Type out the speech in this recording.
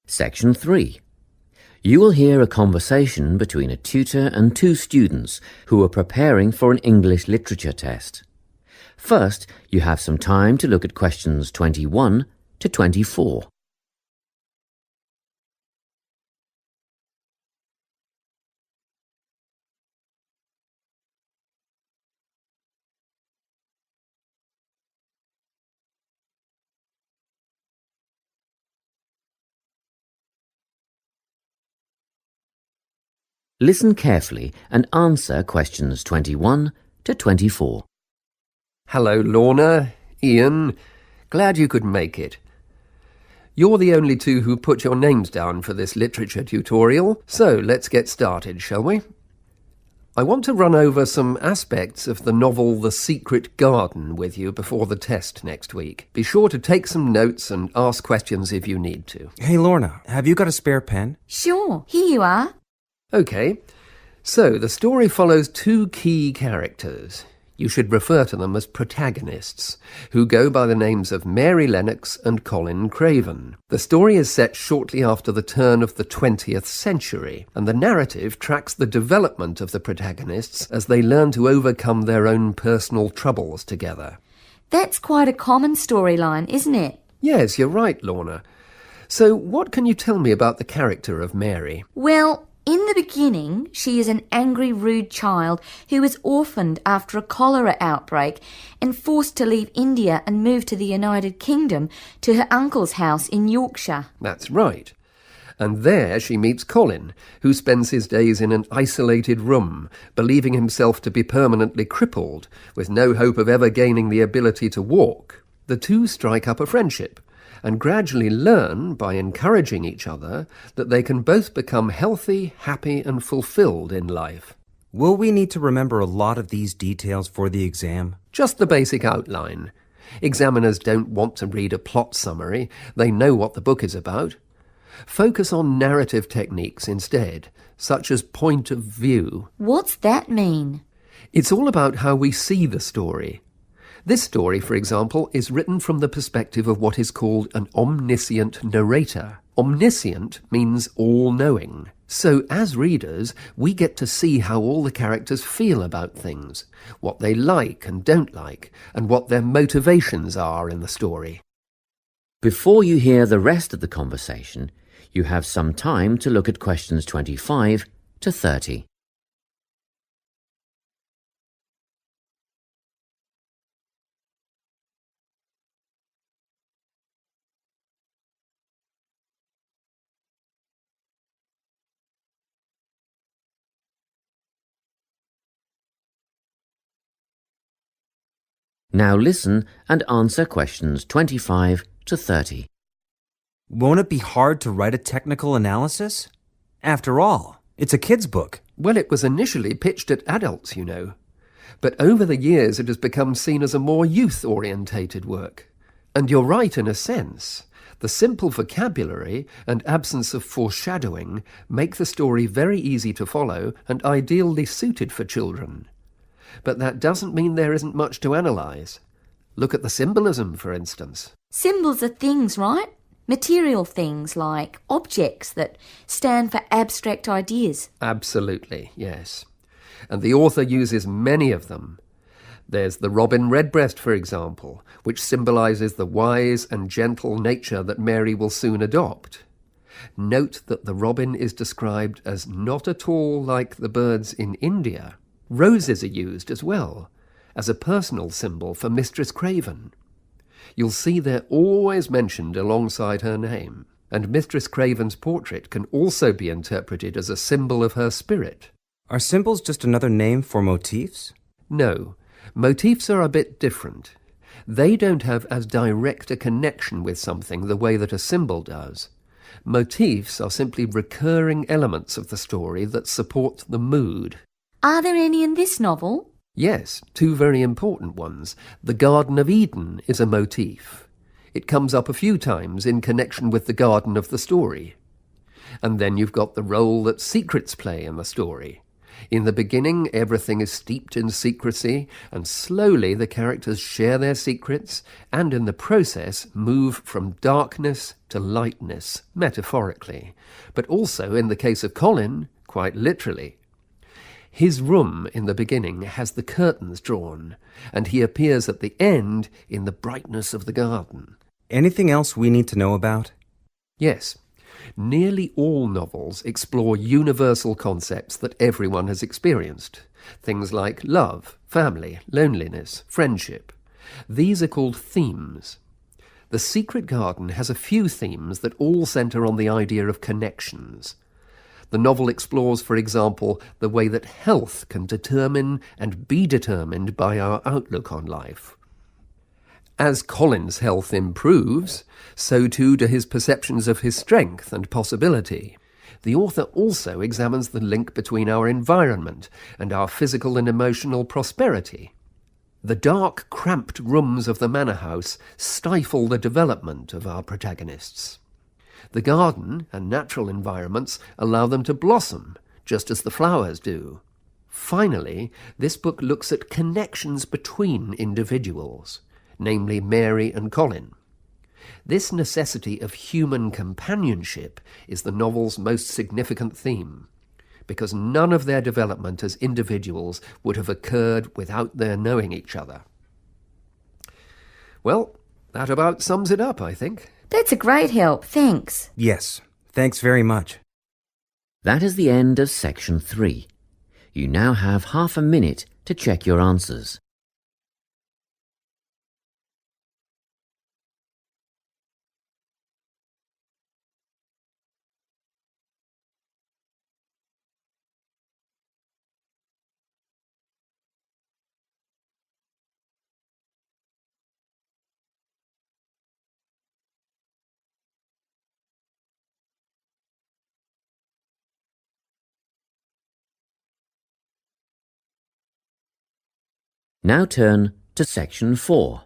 Section 3. You will hear a conversation between a tutor and two students who are preparing for an English literature test. First, you have some time to look at questions 21 to 24. Listen carefully and answer questions 21 to 24. Hello, Lorna, Ian. Glad you could make it. You're the only two who put your names down for this literature tutorial, so let's get started, shall we? I want to run over some aspects of the novel The Secret Garden with you before the test next week. Be sure to take some notes and ask questions if you need to. Hey, Lorna, have you got a spare pen? Sure, here you are. OK, so the story follows two key characters. You should refer to them as protagonists, who go by the names of Mary Lennox and Colin Craven. The story is set shortly after the turn of the 20th century, and the narrative tracks the development of the protagonists as they learn to overcome their own personal troubles together. That's quite a common storyline, isn't it? Yes, you're right, Lorna. So what can you tell me about the character of Mary? Well, in the beginning, she is an angry, rude child who was orphaned after a cholera outbreak and forced to leave India and move to the United Kingdom to her uncle's house in Yorkshire. That's right. And there she meets Colin, who spends his days in an isolated room, believing himself to be permanently crippled, with no hope of ever gaining the ability to walk. The two strike up a friendship, and gradually learn, by encouraging each other, that they can both become healthy, happy and fulfilled in life. Will we need to remember a lot of these details for the exam? Just the basic outline. Examiners don't want to read a plot summary. They know what the book is about. Focus on narrative techniques instead, such as point of view. What's that mean? It's all about how we see the story. This story, for example, is written from the perspective of what is called an omniscient narrator. Omniscient means all-knowing. So, as readers, we get to see how all the characters feel about things, what they like and don't like, and what their motivations are in the story. Before you hear the rest of the conversation, you have some time to look at questions 25 to 30. Now listen and answer questions 25 to 30. Won't it be hard to write a technical analysis? After all, it's a kid's book. Well, it was initially pitched at adults, you know. But over the years it has become seen as a more youth-orientated work. And you're right in a sense. The simple vocabulary and absence of foreshadowing make the story very easy to follow and ideally suited for children. But that doesn't mean there isn't much to analyse. Look at the symbolism, for instance. Symbols are things, right? Material things like objects that stand for abstract ideas. Absolutely, yes. And the author uses many of them. There's the robin redbreast, for example, which symbolises the wise and gentle nature that Mary will soon adopt. Note that the robin is described as not at all like the birds in India. Roses are used as well, as a personal symbol for Mistress Craven. You'll see they're always mentioned alongside her name, and Mistress Craven's portrait can also be interpreted as a symbol of her spirit. Are symbols just another name for motifs? No, motifs are a bit different. They don't have as direct a connection with something the way that a symbol does. Motifs are simply recurring elements of the story that support the mood. Are there any in this novel? Yes, two very important ones. The Garden of Eden is a motif. It comes up a few times in connection with the garden of the story. And then you've got the role that secrets play in the story. In the beginning, everything is steeped in secrecy, and slowly the characters share their secrets, and in the process move from darkness to lightness, metaphorically, but also, in the case of Colin, quite literally. His room in the beginning has the curtains drawn, and he appears at the end in the brightness of the garden. Anything else we need to know about? Yes. Nearly all novels explore universal concepts that everyone has experienced. Things like love, family, loneliness, friendship. These are called themes. The Secret Garden has a few themes that all centre on the idea of connections. The novel explores, for example, the way that health can determine and be determined by our outlook on life. As Colin's health improves, so too do his perceptions of his strength and possibility. The author also examines the link between our environment and our physical and emotional prosperity. The dark, cramped rooms of the manor house stifle the development of our protagonists. The garden and natural environments allow them to blossom, just as the flowers do. Finally, this book looks at connections between individuals, namely Mary and Colin. This necessity of human companionship is the novel's most significant theme, because none of their development as individuals would have occurred without their knowing each other. Well, that about sums it up, I think. That's a great help, thanks. Yes, thanks very much. That is the end of section 3. You now have half a minute to check your answers. Now turn to section 4.